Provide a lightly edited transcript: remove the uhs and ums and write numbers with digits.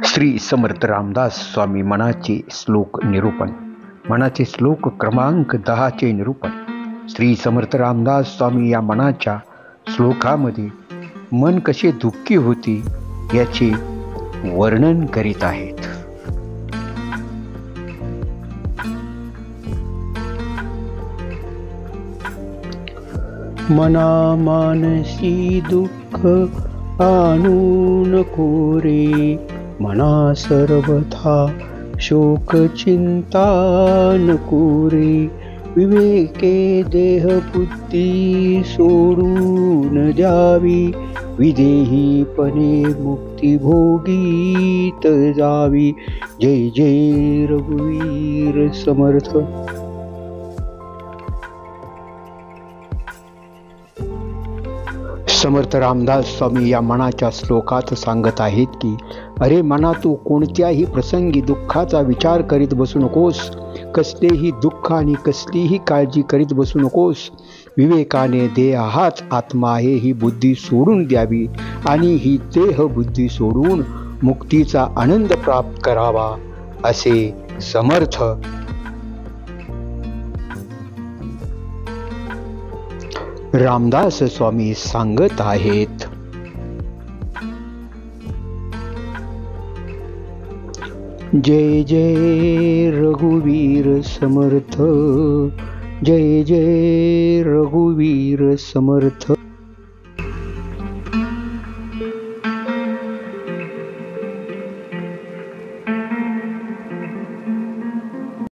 श्री समर्थ रामदास स्वामी मनाचे श्लोक निरूपण. मनाचे श्लोक क्रमांक 10 चे निरूपण. श्री समर्थ रामदास स्वामी या मनाच्या श्लोकामध्ये मन कसे दुःखी होते याचे वर्णन करीत आहेत. मना मानसी दुःख आणू नको रे, मना सर्वथा शोक चिंता नको रे. विवेके देह बुद्धी सोडून द्यावी, विदेहीपणे मुक्ती भोगीत जावी. जय जय रघुवीर समर्थ. समर्थ रामदास स्वामी या मनाच्या श्लोकात सांगत आहेत की अरे मना, तू कोणत्याही प्रसंगी दुःखाचा विचार करीत बसू नकोस. कसलेही दुःख आणि कसलीही काळजी करीत बसू नकोस. विवेकाने देह हाच आत्मा आहे ही बुद्धी सोडून द्यावी आणि ही देह बुद्धी सोडून मुक्तीचा आनंद प्राप्त करावा असे समर्थ रामदास स्वामी सांगत आहेत. जय जय रघुवीर समर्थ. जय जय रघुवीर समर्थ.